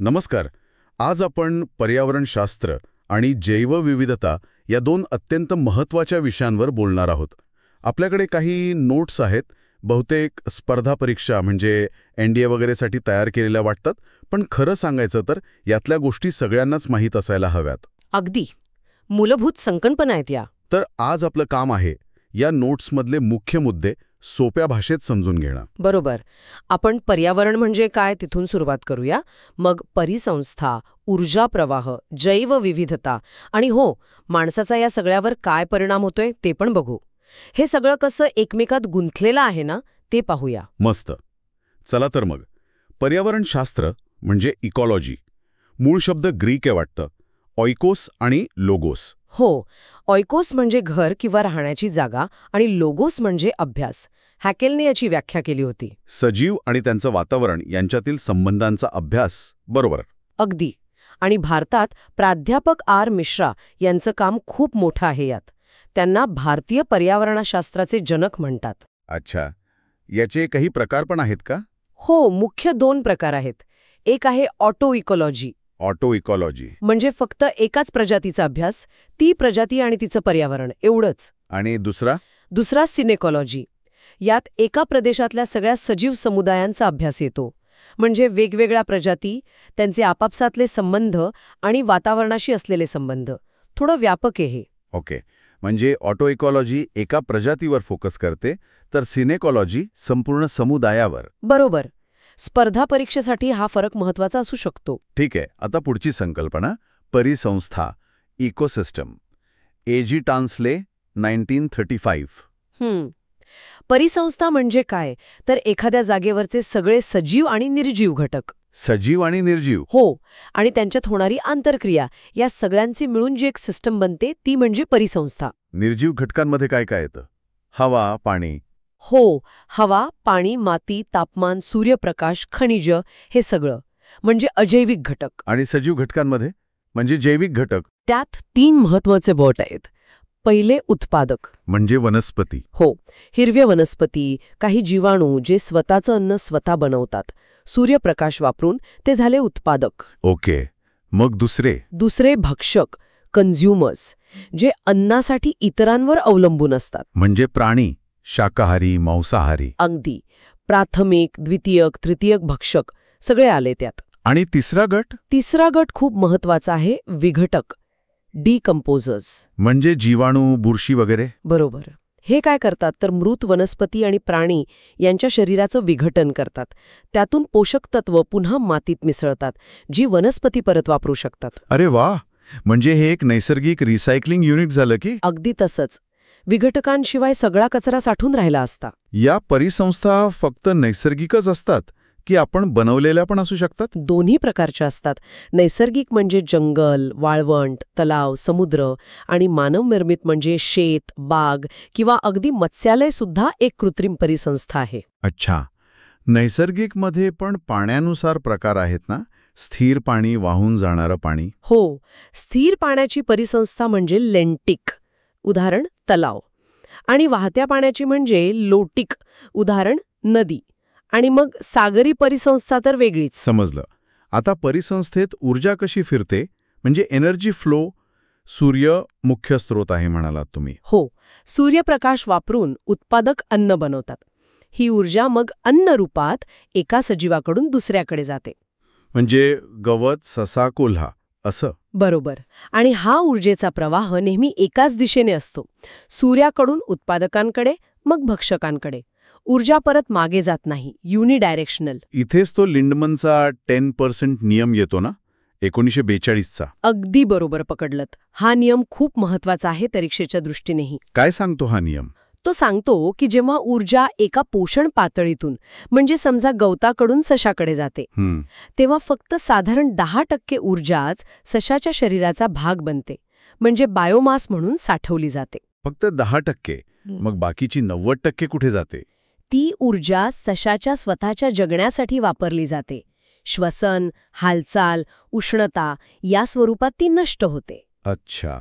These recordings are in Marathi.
नमस्कार. आज आपण पर्यावरणशास्त्र आणि जैवविविधता या दोन अत्यंत महत्त्वाच्या विषयांवर बोलणार आहोत. आपल्याकडे काही नोट्स आहेत, बहुतेक स्पर्धा परीक्षा म्हणजे NDA वगैरेसाठी तयार केलेल्या वाटतात, पण खरं सांगायचं तर यातल्या गोष्टी सगळ्यांनाच माहीत असायला हव्यात. अगदी मूलभूत संकल्पना आहेत या. तर आज आपलं काम आहे या नोट्समधले मुख्य मुद्दे सोप्या भाषेत समजून घेणं. बरोबर. आपण पर्यावरण म्हणजे काय तिथून सुरुवात करूया. मग परिसंस्था, ऊर्जा प्रवाह, जैवविविधता आणि माणसाचा या सगळ्यावर काय परिणाम होतोय ते पण बघू. हे सगळं कसं एकमेकात गुंतलेलं आहे ना ते पाहूया. मस्त. चला तर मग. पर्यावरणशास्त्र म्हणजे इकॉलॉजी. मूळ शब्द ग्रीक आहे वाटतं. ऑयकोस आणि लोगोस. ऑयकोस म्हणजे घर किंवा राहण्याची जागा आणि लोगोस म्हणजे अभ्यास. हॅकेलने याची व्याख्या केली होती. सजीव आणि त्यांचं वातावरण यांच्यातील संबंधांचा अभ्यास. बरोबर. अगदी. आणि भारतात प्राध्यापक R. मिश्रा यांचं काम खूप मोठं आहे यात. त्यांना भारतीय पर्यावरणशास्त्राचे जनक म्हणतात. अच्छा. याचे काही प्रकार पण आहेत का? मुख्य 2 प्रकार आहेत. एक आहे ऑटो इकॉलॉजी. ऑटो इकॉलॉजी म्हणजे फक्त एकाच प्रजातीचा अभ्यास, ती प्रजाती आणि तिचं पर्यावरण एवढंच. आणि दुसरा सिनेकॉलॉजी. यात एका प्रदेशातल्या सगळ्या सजीव समुदायांचा अभ्यास येतो. म्हणजे वेगवेगळ्या प्रजाती, त्यांचे आपापसातले संबंध आणि वातावरणाशी असलेले संबंध. थोडं व्यापक आहे हे. ओके. म्हणजे ऑटो इकॉलॉजी एका प्रजातीवर फोकस करते, तर सिनेकॉलॉजी संपूर्ण समुदायावर. बरोबर. स्पर्धा परीक्षेसाठी हा फरक महत्वाचा असू शकतो. ठीक आहे. आता पुढची संकल्पना परिसंस्था, इकोसिस्टम. A.G. टान्सले 1935. परिसंस्था म्हणजे काय तर एखाद्या जागेवरचे सगळे सजीव आणि निर्जीव घटक. सजीव आणि निर्जीव. आणि त्यांच्यात होणारी आंतरक्रिया या सगळ्यांची मिळून जी एक सिस्टम बनते ती म्हणजे परिसंस्था. निर्जीव घटकांमध्ये काय काय येतं? हवा, पाणी. हवा, पाणी, माती, तापमान, सूर्यप्रकाश, खनिज हे सगळं म्हणजे अजैविक घटक. आणि सजीव घटकांमध्ये म्हणजे जैविक घटक. त्यात 3 महत्वाचे गट आहेत. पहिले उत्पादक म्हणजे वनस्पती. हिरव्या वनस्पती, काही जीवाणू जे स्वतःचं अन्न स्वतः बनवतात. सूर्यप्रकाश वापरून ते झाले उत्पादक. ओके. मग दुसरे भक्षक, कन्झ्युमर्स, जे अन्नासाठी इतरांवर अवलंबून असतात. म्हणजे प्राणी, शाकाहारी, मांसाहारी. अगदी. प्राथमिक, द्वितीयक, तृतीयक भक्षक सगळे आले त्यात. आणि तिसरा गट खूप महत्वाचा आहे, विघटक, डिकम्पोजर्स. म्हणजे जीवाणू, बुरशी वगैरे. बरोबर. हे काय करतात तर मृत वनस्पती आणि प्राणी यांच्या शरीराचं विघटन करतात. त्यातून पोषक तत्व पुन्हा मातीत मिसळतात, जी वनस्पती परत वापरू शकतात. अरे वा. म्हणजे हे एक नैसर्गिक रिसायकलिंग युनिट झालं की? अगदी तसंच. विघटकांशिवाय सगळा कचरा साठून राहिला असता. या परिसंस्था फक्त नैसर्गिकच असतात की आपण बनवलेल्या पण असू शकतात? दोन्ही प्रकारच्या असतात. नैसर्गिक म्हणजे जंगल, वाळवंट, तलाव, समुद्र आणि मानवनिर्मित म्हणजे शेत, बाग किंवा अगदी मत्स्यालय सुद्धा एक कृत्रिम परिसंस्था आहे. अच्छा. नैसर्गिकमध्ये पण पाण्यानुसार प्रकार आहेत ना? स्थिर पाणी, वाहून जाणारं पाणी. स्थिर पाण्याची परिसंस्था म्हणजे लेंटिक, उदाहरण तलाव. आणि वाहत्या पाण्याची म्हणजे लोटिक, उदाहरण नदी. आणि मग सागरी परिसंस्था तर वेगळीच. समजलं. आता परिसंस्थेत ऊर्जा कशी फिरते म्हणजे एनर्जी फ्लो. सूर्य मुख्य स्रोत आहे म्हणालात तुम्ही. सूर्यप्रकाश वापरून उत्पादक अन्न बनवतात. ही ऊर्जा मग अन्न रूपात एका सजीवाकडून दुसऱ्याकडे जाते. म्हणजे गवत, ससा, कोल्हा असं. बरोबर. आणि हा ऊर्जेचा प्रवाह नेहमी एकाच दिशेने असतो. सूर्याकडून उत्पादकांकडे, मग भक्षकांकडे. ऊर्जा परत मागे जात नाही, युनिडायरेक्शनल. इथेच तो लिंडमनचा 10% नियम येतो ना, 1942चा. अगदी बरोबर पकडलत. हा नियम खूप महत्वाचा आहे परीक्षेच्या दृष्टीनेही. काय सांगतो हा नियम? तो सांगतो की जेव्हा ऊर्जा एका पोषण पातळीतून म्हणजे समजा गवताकडून सशाकडे जाते, तेव्हा फक्त साधारण 10% ऊर्जाच सशाच्या शरीराचा भाग बनते, म्हणजे बायोमास म्हणून साठवली जाते. फक्त 10%? मग बाकीची 90% कुठे जाते? ती ऊर्जा सशाच्या स्वतःच्या जगण्यासाठी वापरली जाते. श्वसन, हालचाल, उष्णता या स्वरूपात ती नष्ट होते. अच्छा.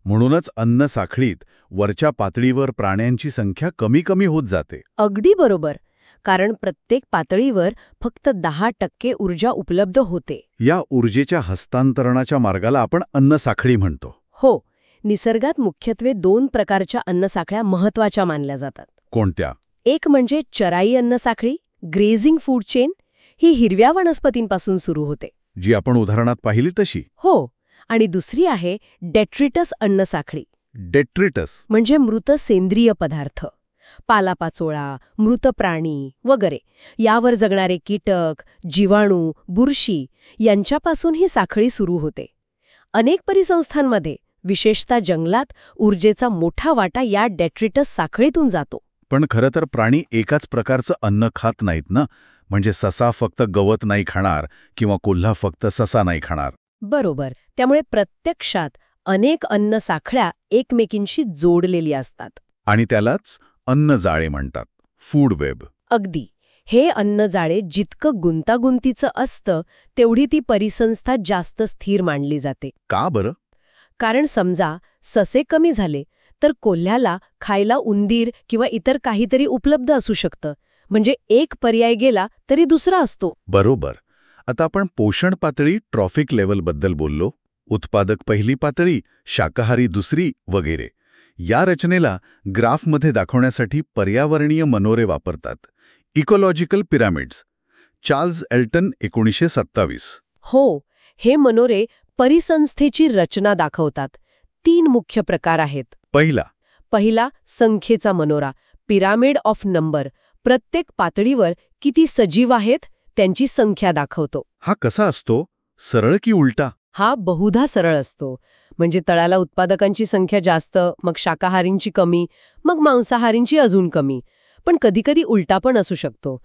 म्हणूनच अन्न साखळीत वरच्या पातळीवर प्राण्यांची संख्या कमी कमी होत जाते. अगदी बरोबर. कारण प्रत्येक पातळीवर फक्त 10% ऊर्जा उपलब्ध होते. या ऊर्जेच्या हस्तांतरणाच्या मार्गाला आपण अन्नसाखळी म्हणतो. हो, निसर्गात मुख्यत्वे 2 प्रकारच्या अन्नसाखळ्या महत्वाच्या मानल्या जातात. कोणत्या? एक म्हणजे चराई अन्नसाखळी, ग्रेझिंग फूड चेन. ही हिरव्या वनस्पतींपासून सुरू होते. जी आपण उदाहरणात पाहिली तशी. हो, आणि दुसरी आहे डेट्रिटस अन्नसाखळी. डेट्रिटस म्हणजे मृत सेंद्रिय पदार्थ, पालापाचोळा, मृत प्राणी वगैरे यावर जगणारे कीटक, जीवाणू, बुरशी यांच्यापासून ही साखळी सुरू होते. अनेक परिसंस्थांमध्ये, विशेषतः जंगलात, ऊर्जेचा मोठा वाटा या डेट्रिटस साखळीतून जातो. पण खरं तर प्राणी एकाच प्रकारचं अन्न खात नाहीत ना. म्हणजे ससा फक्त गवत नाही खाणार किंवा कोल्हा फक्त ससा नाही खाणार. बरोबर. त्यामुळे प्रत्यक्षात अनेक अन्न साखळ्या एकमेकींशी जोडलेली असतात. आणि त्यालाच अन्नजाळे म्हणतात, फूड वेब. अगदी. हे अन्नजाळे जितकं गुंतागुंतीचं असतं तेवढी ती परिसंस्था जास्त स्थिर मानली जाते. का बरं? कारण समजा ससे कमी झाले तर कोल्ह्याला खायला उंदीर किंवा इतर काहीतरी उपलब्ध असू शकतं. म्हणजे एक पर्याय गेला तरी दुसरा असतो. बरोबर. आता आपण पोषण पातळी, ट्रॉफिक लेवलबद्दल बोललो. उत्पादक पहिली पातळी, शाकाहारी दुसरी वगैरे. या रचनेला ग्राफमध्ये दाखवण्यासाठी पर्यावरणीय मनोरे वापरतात. Ecological pyramids. Charles Elton 1927. हो, हे मनोरे परिसंस्थेची रचना दाखवतात. 3 मुख्य प्रकार आहेत. पहिला संख्येचा मनोरा, पिरामिड ऑफ नंबर. प्रत्येक पातळीवर किती सजीव आहेत त्यांची संख्या दाखवतो. हा कसा असतो? सरळ की उलटा? हा बहुधा सरळ असतो. म्हणजे तळाला उत्पादकांची संख्या जास्त, मग शाकाहारींची कमी, मग मांसाहारींची अजून कमी. पण कधीकधी उलटा पण असू शकतो.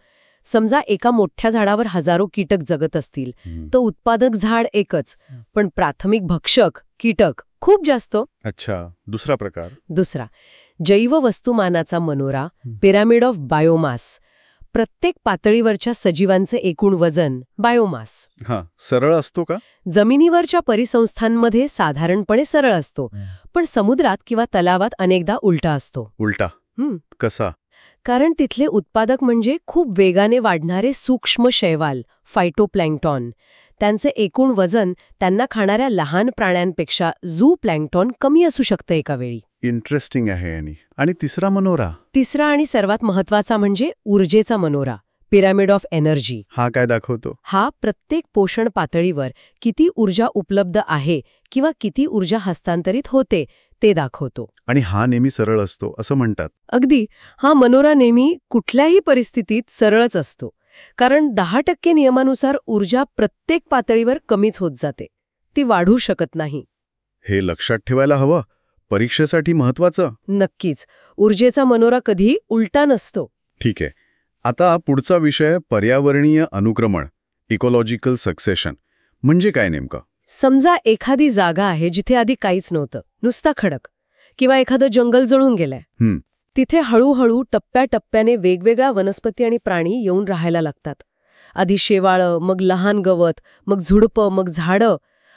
समजा एका मोठ्या झाडावर हजारो कीटक जगत असतील, तर उत्पादक झाड एकच, पण प्राथमिक भक्षक कीटक खूप जास्त. अच्छा. दुसरा प्रकार? दुसरा, जैववस्तुमानाचा मनोरा, पिरामिड ऑफ बायोमास. प्रत्येक पातळीवरच्या सजीवांचे एकूण वजन, बायोमास. सरळ असतो का? जमिनीवरच्या परिसंस्थांमध्ये साधारणपणे सरळ असतो, पण समुद्रात किंवा तलावात अनेकदा उलटा असतो. उलटा? कसा? कारण तिथले उत्पादक म्हणजे खूप वेगाने वाढणारे सूक्ष्म शैवाल, फायटोप्लँक्टॉन. त्यांचे एकूण वजन त्यांना खाणाऱ्या लहान प्राण्यांपेक्षा झू प्लँक्टॉन कमी असू शकतं एका वेळी. इंटरेस्टिंग आहे. आणि तिसरा मनोरा? तिसरा आणि सर्वात महत्वाचा म्हणजे ऊर्जेचा मनोरा, पिरामिड ऑफ एनर्जी. हा काय दाखवतो? हा प्रत्येक पोषण पातळीवर किती ऊर्जा उपलब्ध आहे किंवा किती ऊर्जा हस्तांतरित होते ते दाखवतो. आणि हा नेहमी सरळ असतो असं म्हणतात? अगदी. हा मनोरा नेहमी कुठल्याही परिस्थितीत सरळच असतो. कारण 10% नियमानुसार ऊर्जा प्रत्येक पातळीवर कमीच होत जाते. ती वाढू शकत नाही. हे लक्षात ठेवायला हवं. परीक्षेसाठी महत्वाचं. नक्कीच. ऊर्जेचा मनोरा कधीही उलटा नसतो. ठीक आहे. आता पुढचा विषय पर्यावरणीय अनुक्रमण, इकोलॉजिकल सक्सेशन. म्हणजे काय नेमकं? समजा एखादी जागा आहे जिथे आधी काहीच नव्हतं, नुसता खडक, किंवा एखादं जंगल जळून गेलंय. तिथे हळूहळू टप्प्याटप्प्याने वेगवेगळ्या वनस्पती आणि प्राणी येऊन राहायला लागतात. आधी शेवाळं, मग लहान गवत, मग झुडपं, मग झाडं.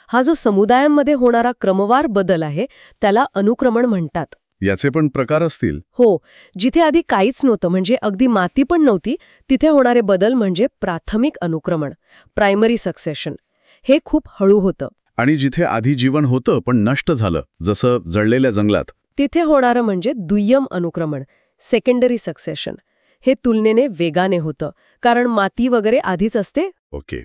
हा जो समुदायांमध्ये होणारा क्रमवार बदल आहे त्याला अनुक्रमण म्हणतात. याचे पण प्रकार असतील? हो. जिथे आधी काहीच नव्हतं, म्हणजे अगदी माती पण नव्हती, तिथे होणारे बदल म्हणजे प्राथमिक अनुक्रमण, प्रायमरी सक्सेशन. हे खूप हळू होतं. आणि जिथे आधी जीवन होतं पण नष्ट झालं, जसं जळलेल्या जंगलात, तिथे होणारं म्हणजे दुय्यम अनुक्रमण, सेकंडरी सक्सेशन. हे तुलनेने वेगाने होतं, कारण माती वगैरे आधीच असते. ओके.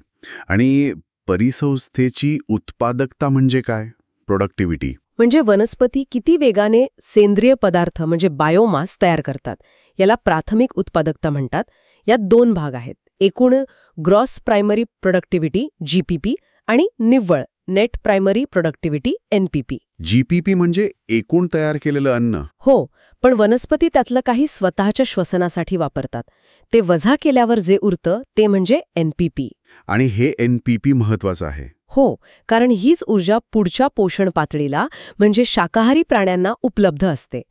आणि परिसंस्थेची उत्पादकता म्हणजे काय? प्रोडक्टिव्हिटी. म्हणजे वनस्पती किती वेगाने सेंद्रिय पदार्थ म्हणजे बायोमास तयार करतात, याला प्राथमिक उत्पादकता म्हणतात. यात 2 भाग आहेत. एकूण ग्रॉस प्रायमरी प्रोडक्टिव्हिटी, जीपीपी, आणि निव्वळ net primary productivity, NPP. GPP म्हणजे एकूण तयार केलेलं अन्न? हो, पण वनस्पती त्यातलं काही स्वतःच्या श्वसनासाठी वापरतात. ते वजा केल्यावर जे उरतं ते म्हणजे एनपीपी. आणि हे एनपीपी महत्वाचं आहे. हो, कारण हीच ऊर्जा पुढच्या पोषण पातळीला म्हणजे शाकाहारी प्राण्यांना उपलब्ध असते.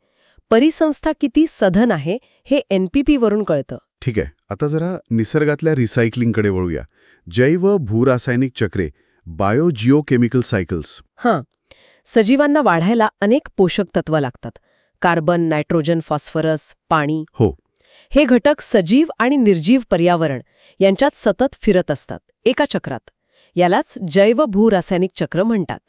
परिसंस्था किती सधन आहे हे एनपीपी वरून कळतं. ठीक आहे. आता जरा निसर्गातल्या रिसायकलिंगकडे वळूया. जैव भूरासायनिक चक्रे, बायोजिओकेमिकल सायकल्स. सजीवांना वाढायला अनेक पोषक तत्व लागतात. कार्बन, नायट्रोजन, फॉस्फरस, पाणी. हो. हे घटक सजीव आणि निर्जीव पर्यावरण यांच्यात सतत फिरत असतात एका चक्रात. यालाच जैव-भू-रासायनिक चक्र म्हणतात.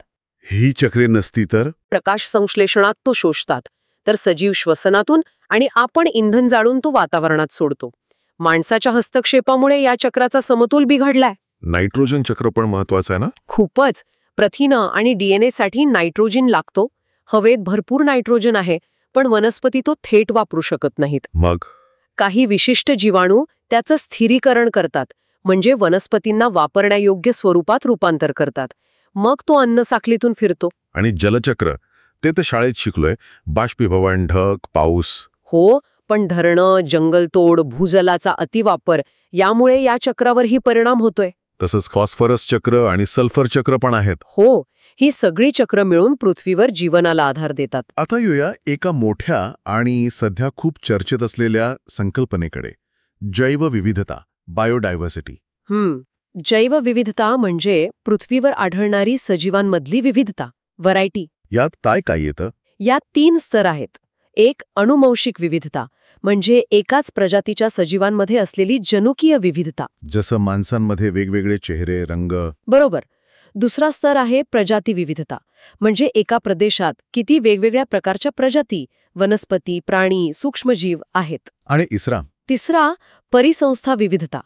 ही चक्रे नसती तर प्रकाश संश्लेषणात तो शोषतात, तर सजीव श्वसनातून आणि आपण इंधन जाळून तो वातावरणात सोडतो. माणसाच्या हस्तक्षेपामुळे या चक्राचा समतोल बिघडलाय. नायट्रोजन चक्र पण महत्वाचं आहे ना? खूपच. प्रथिनं आणि डीएनएसाठी नायट्रोजन लागतो. हवेत भरपूर नायट्रोजन आहे, पण वनस्पती तो थेट वापरू शकत नाहीत. मग काही विशिष्ट जीवाणू त्याचं स्थिरीकरण करतात, म्हणजे वनस्पतींना वापरण्यायोग्य स्वरूपात रूपांतर करतात. मग तो अन्न साखळीतून फिरतो. आणि जलचक्र ते तर शाळेत शिकलोय. बाष्पीभवन, ढग, पाऊस. हो, पण धरणं, जंगलतोड, भूजलाचा अतिवापर यामुळे या चक्रावरही परिणाम होतोय. तसंच फॉस्फरस चक्र आणि सल्फर चक्र पण आहेत. हो, ही सगळी चक्र मिळून पृथ्वीवर जीवनाला आधार देतात. आता येऊया एका मोठ्या आणि सध्या खूप चर्चेत असलेल्या संकल्पनेकडे, जैवविविधता, बायोडायव्हर्सिटी. जैवविविधता म्हणजे पृथ्वीवर आढळणारी सजीवांमधली विविधता, व्हरायटी. यात काय येतं? यात 3 स्तर आहेत. एक अनुवंशिक विविधता, म्हणजे एकाच प्रजातीच्या सजीवांमध्ये असलेली जनुकीय विविधता. जसं माणसांमध्ये वेगवेगळे चेहरे, रंग. बरोबर. दुसरा स्तर आहे प्रजाती विविधता, म्हणजे एका प्रदेशात किती वेगवेगळ्या प्रकारच्या प्रजाती, वनस्पती, प्राणी, सूक्ष्मजीव आहेत. आणि तिसरा परिसंस्था विविधता,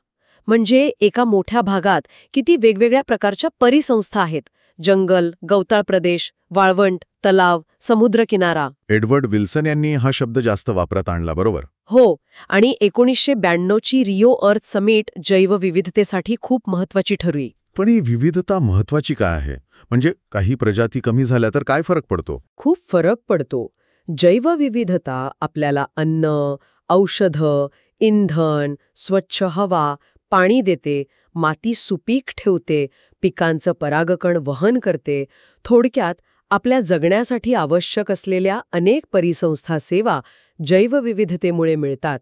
म्हणजे एका मोठ्या भागात किती वेगवेगळ्या प्रकारच्या परिसंस्था आहेत. जंगल, गवताळ प्रदेश, वाळवंट, तलाव, समुद्रकिनारा. एडवर्ड विल्सन यांनी हा शब्द जास्त वापरात आणला, बरोबर? हो, आणि 1992ची रिओ अर्थ समिट जैवविविधतेसाठी खूप महत्वाची ठरली. पण ही विविधता महत्वाची काय आहे? म्हणजे काही प्रजाती कमी झाल्या तर काय फरक पडतो? खूप फरक पडतो. जैवविविधता आपल्याला अन्न, औषधं, इंधन, स्वच्छ हवा, पाणी देते, माती सुपीक ठेवते, पिकांचं परागकण वहन करते. थोडक्यात आपल्या जगण्यासाठी आवश्यक असलेल्या अनेक परिसंस्था सेवा जैवविविधतेमुळे मिळतात.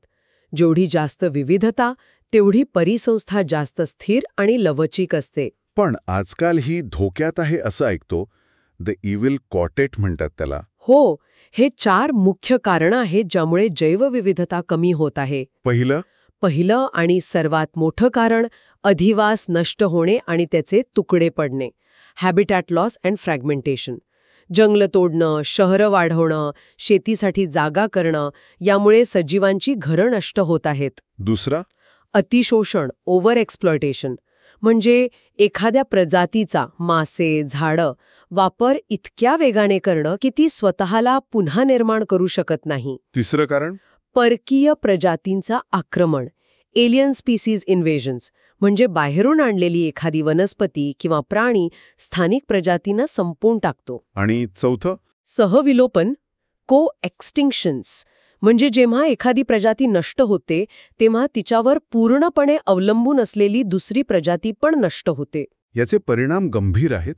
जेवढी जास्त विविधता, तेवढी परिसंस्था जास्त स्थिर आणि लवचिक असते. पण आजकाल ही धोक्यात आहे असं ऐकतो. द इव्हिल क्वार्टेट म्हणतात त्याला. हो, हे 4 मुख्य कारणं आहेत ज्यामुळे जैवविविधता कमी होत आहे. पहिलं आणि सर्वात मोठं कारण अधिवास नष्ट होणे आणि त्याचे तुकडे पडणे, हॅबिटॅट लॉस अँड फ्रॅगमेंटेशन. जंगल तोडणं, शहरं वाढवणं, शेतीसाठी जागा करणं यामुळे सजीवांची घरं नष्ट होत आहेत. दुसरा, अतिशोषण, ओव्हर एक्सप्लॉयटेशन, म्हणजे एखाद्या प्रजातीचा, मासे, झाडं, वापर इतक्या वेगाने करणं की ती स्वतःला पुन्हा निर्माण करू शकत नाही. तिसरं कारण, परकीय प्रजातींचा आक्रमण, एलियन स्पीसीज इन्व्हेजन्स, म्हणजे बाहेरून आणलेली एखादी वनस्पती किंवा प्राणी स्थानिक प्रजातींना संपवून टाकतो. आणि चौथं, सहविलोपन, को एक्स्टिंक्शन्स, म्हणजे जेव्हा एखादी प्रजाती नष्ट होते तेव्हा तिच्यावर पूर्णपणे अवलंबून असलेली दुसरी प्रजाती पण नष्ट होते. याचे परिणाम गंभीर आहेत.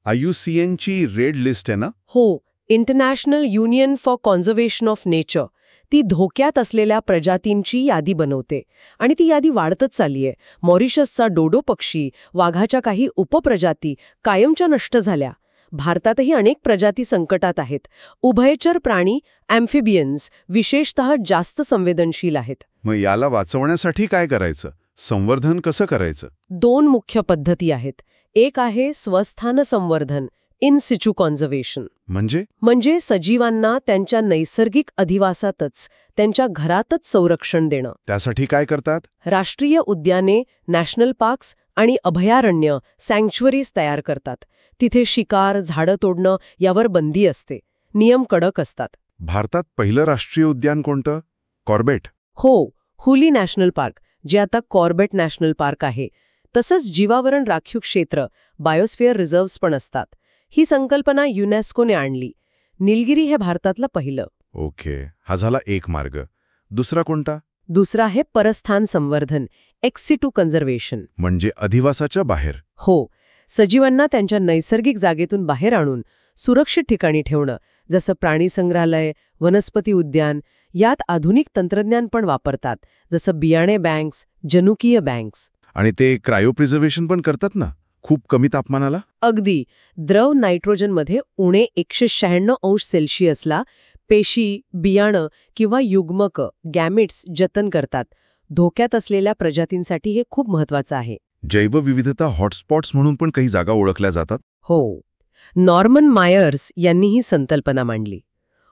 IUCNची रेड लिस्ट आहे ना? हो, international union for conservation of nature. ती धोक्यात असलेल्या प्रजातींची यादी बनवते आणि ती यादी वाढतच चाललीये. मॉरिशसचा डोडो पक्षी, वाघाच्या काही उपप्रजाती कायमच्या नष्ट झाल्या. भारतातही अनेक प्रजाती संकटात आहेत. उभयचर प्राणी, ॲम्फिबियन्स, विशेषतः जास्त संवेदनशील आहेत. मग याला वाचवण्यासाठी काय करायचं? संवर्धन कसं करायचं? 2 मुख्य पद्धती आहेत. एक आहे स्वस्थान संवर्धन, इन सिचू कॉन्झर्वेशन, म्हणजे सजीवांना त्यांच्या नैसर्गिक अधिवासातच, त्यांच्या घरातच संरक्षण देणं. त्यासाठी काय करतात? राष्ट्रीय उद्याने, नॅशनल पार्क्स आणि अभयारण्य, सँक्च्युअरीज तयार करतात. तिथे शिकार, झाडं तोडणं यावर बंदी असते. नियम कडक असतात. भारतात पहिलं राष्ट्रीय उद्यान कोणतं? कॉर्बेट. हो, हुली नॅशनल पार्क, जे आता कॉर्बेट नॅशनल पार्क आहे. तसंच जीवावरण राखीव क्षेत्र, बायोस्फिअर रिझर्व्हज पण असतात. ही संकल्पना युनेस्कोने आणली. निलगिरी हे भारतातलं पहिलं. ओके, हा झाला एक मार्ग. दुसरा कोणता? दुसरा आहे परस्थान संवर्धन, एक्स सिटू कन्झर्वेशन, म्हणजे अधिवासाच्या बाहेर. हो, सजीवांना त्यांच्या नैसर्गिक जागेतून बाहेर आणून सुरक्षित ठिकाणी ठेवणं, जसं प्राणी संग्रहालय, वनस्पती उद्यान. यात आधुनिक तंत्रज्ञान पण वापरतात, जसं बियाणे बँक्स, जनुकीय बँक्स. आणि ते क्रायोप्रिझर्वेशन पण करतात ना, खूप कमी तापमानाला? अगदी. द्रव नायट्रोजनमध्ये उणे 196 अंश सेल्सिअसला पेशी, बियाणं किंवा युग्मक गॅमेट्स जतन करतात. धोक्यात असलेल्या प्रजातींसाठी हे खूप महत्वाचं आहे. जैवविविधता हॉटस्पॉट्स म्हणून पण काही जागा ओळखल्या जातात. हो. नॉर्मन मायर्स यांनी ही संकल्पना मांडली.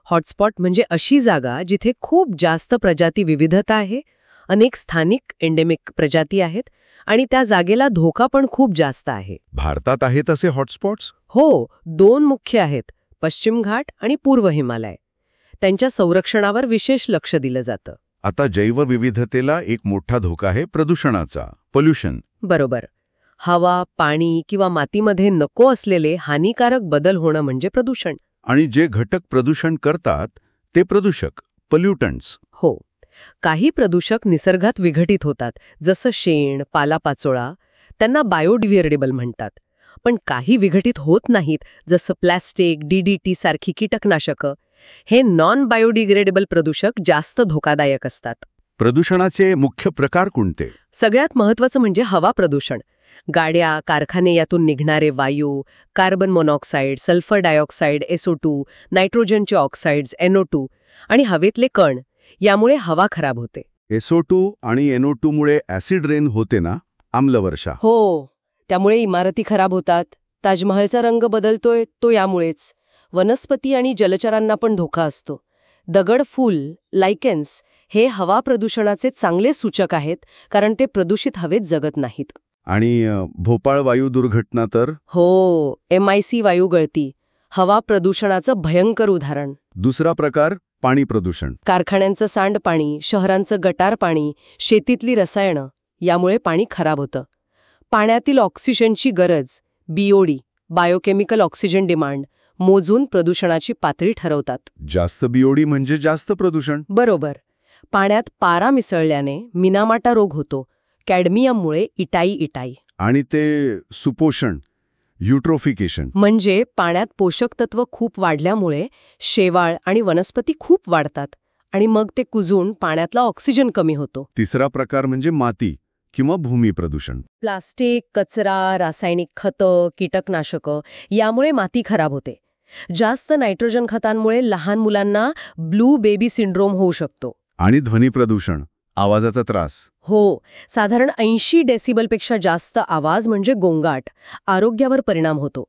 हॉटस्पॉट म्हणजे अशी जागा जिथे खूप जास्त प्रजाती विविधता आहे, अनेक स्थानिक एंडेमिक प्रजाती आहेत आणि त्या जागेला धोका पण खूप जास्त आहे. भारतात आहेत असे हॉटस्पॉट्स? हो, 2 मुख्य आहेत, पश्चिम घाट आणि पूर्व हिमालय. त्यांच्या संरक्षणावर विशेष लक्ष दिलं जातं. आता जैवविविधतेला एक मोठा धोका आहे प्रदूषणाचा, पोल्युशन. बरोबर. हवा, पाणी किंवा मातीमध्ये नको असलेले हानिकारक बदल होणं म्हणजे प्रदूषण. आणि जे घटक प्रदूषण करतात ते प्रदूषक, पोल्युटंट्स. हो. काही प्रदूषक निसर्गात विघटित होतात, जसं शेण, पालापाचोळा. त्यांना बायोडिग्रेडेबल म्हणतात. पण काही विघटित होत नाहीत, जसं प्लॅस्टिक, DDT सारखी कीटकनाशकं. हे नॉन बायोडिग्रेडेबल प्रदूषक जास्त धोकादायक असतात. प्रदूषणाचे मुख्य प्रकार कोणते? सगळ्यात महत्त्वाचं म्हणजे हवा प्रदूषण. गाड्या, कारखाने यातून निघणारे वायू, carbon monoxide, sulphur dioxide, SO2, नायट्रोजनचे ऑक्साईड्स, NO2 आणि हवेतले कण. यामुळे हवा खराब होते. SO2 आणि NO2 मुळे ॲसिड रेन होते ना, आम्लवर्षा. हो. त्यामुळे इमारती खराब होतात. ताजमहलचा रंग बदलतोय तो यामुळेच. वनस्पती आणि जलचरांना पण धोका असतो. दगडफूल, लायकेन्स हे हवा प्रदूषणाचे चांगले सूचक आहेत, कारण ते प्रदूषित हवेत जगत नाहीत. आणि भोपाळ वायू दुर्घटना तर? हो, MIC वायू गळती. हवा प्रदूषणाचं भयंकर उदाहरण. दुसरा प्रकार पाणी प्रदूषण. कारखान्यांचं सांडपाणी, शहरांचं गटार पाणी, शेतीतली रसायनं यामुळे पाणी खराब होतं. पाण्यातील ऑक्सिजनची गरज, BOD, बायोकेमिकल ऑक्सिजन डिमांड, मोजून प्रदूषणाची पातळी ठरवतात. जास्त BOD म्हणजे जास्त प्रदूषण. बरोबर. पाण्यात पारा मिसळल्याने मिनामाटा रोग होतो. कॅडमियममुळे इटाई. आणि ते सुपोषण, युट्रोफिकेशन. म्हणजे पाण्यात पोषक तत्व खूप वाढल्यामुळे शेवाळ आणि वनस्पती खूप वाढतात आणि मग ते कुजून पाण्यातला ऑक्सिजन कमी होतो. तिसरा प्रकार म्हणजे माती किंवा भूमी प्रदूषण. प्लास्टिक, कचरा, रासायनिक खतं, कीटकनाशकं यामुळे माती खराब होते. जास्त नायट्रोजन खतांमुळे लहान मुलांना ब्लू बेबी सिंड्रोम होऊ शकतो. आणि ध्वनी प्रदूषण, आवाजाचा त्रास. हो, साधारण 80 डेसिबलपेक्षा जास्त आवाज म्हणजे गोंगाट. आरोग्यावर परिणाम होतो.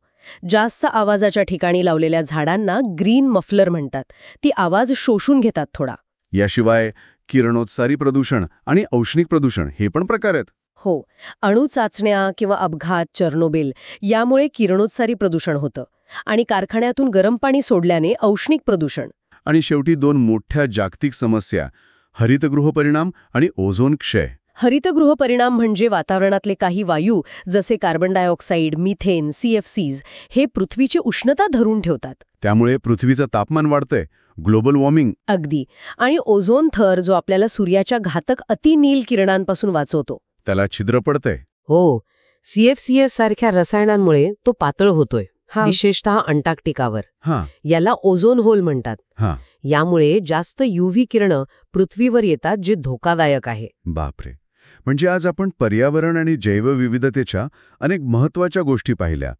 जास्त आवाजाच्या ठिकाणी लावलेल्या झाडांना ग्रीन मफलर म्हणतात. ती आवाज शोषून घेतात थोडा. याशिवाय किरणोत्सारी प्रदूषण आणि औष्णिक प्रदूषण हे पण प्रकार आहेत. हो, अणु चाचण्या किंवा अपघात, चर्नोबिल यामुळे किरणोत्सारी प्रदूषण होतं. आणि कारखान्यातून गरम पाणी सोडल्याने औष्णिक प्रदूषण. आणि शेवटी 2 मोठ्या जागतिक समस्या, हरितगृह परिणाम आणि ओझोन क्षय. हरितगृह परिणाम म्हणजे वातावरणातले काही वायू जसे कार्बन डायऑक्साईड, मिथेन, CFCs हे पृथ्वीची उष्णता धरून ठेवतात. त्यामुळे पृथ्वीचं तापमान वाढतंय, ग्लोबल वॉर्मिंग. अगदी. आणि ओझोन थर जो आपल्याला सूर्याच्या घातक अतिनील किरणांपासून वाचवतो, त्याला छिद्र पडतंय. हो, CFCs सारख्या रसायनांमुळे तो पातळ होतोय, विशेषतः अंटार्क्टिकावर. याला ओझोन होल म्हणतात. यामुळे जास्त UV किरणं पृथ्वीवर येतात, जे धोकादायक आहे. बापरे. म्हणजे आज आपण पर्यावरण आणि जैवविविधतेच्या अनेक महत्त्वाच्या गोष्टी पाहिल्या.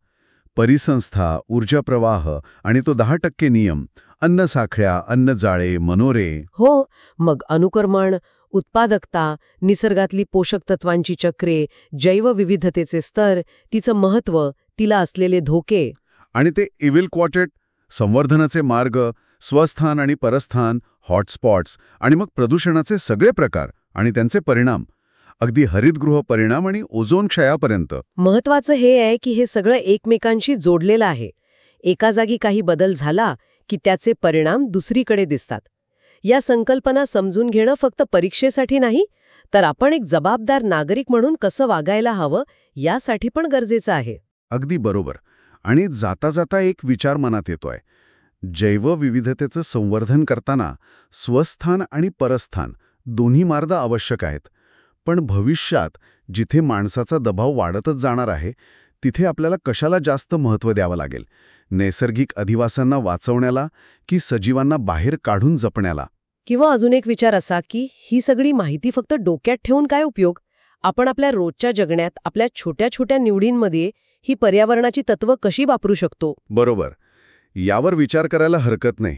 परिसंस्था, ऊर्जा प्रवाह आणि तो 10% नियम, अन्न साखळ्या, अन्न जाळे, मनोरे. हो, मग अनुकर्मण, उत्पादकता, निसर्गातली पोषक तत्वांची चक्रे, जैवविविधतेचे स्तर, तिचं महत्त्व, तिला असलेले धोके. आणि ते इव्हिल क्वार्टेट, संवर्धनाचे मार्ग, स्वस्थान आणि परस्थान, हॉटस्पॉट्स आणि मग प्रदूषणाचे सगळे प्रकार आणि त्यांचे परिणाम, अगदी हरितगृह परिणाम आणि ओझोन क्षयापर्यंत. महत्वाचं हे आहे की हे सगळं एकमेकांशी जोडलेलं आहे. एका जागी काही बदल झाला की त्याचे परिणाम दुसरीकडे दिसतात. या संकल्पना समजून घेणं फक्त परीक्षेसाठी नाही, तर आपण एक जबाबदार नागरिक म्हणून कसं वागायला हवं यासाठी पण गरजेचं आहे. अगदी बरोबर. आणि जाता जाता एक विचार मनात येतोय. जैवविविधतेचं संवर्धन करताना स्वस्थान आणि परस्थान दोन्ही मार्ग आवश्यक आहेत. पण भविष्यात जिथे माणसाचा दबाव वाढतच जाणार आहे, तिथे आपल्याला कशाला जास्त महत्त्व द्यावं लागेल? नैसर्गिक अधिवासांना वाचवण्याला की सजीवांना बाहेर काढून जपण्याला? किंवा अजून एक विचार असा की ही सगळी माहिती फक्त डोक्यात ठेवून काय उपयोग? आपण आपल्या रोजच्या जगण्यात, आपल्या छोट्या छोट्या निवडींमध्ये ही पर्यावरणाची तत्त्व कशी वापरू शकतो? बरोबर. यावर विचार करायला हरकत नाही.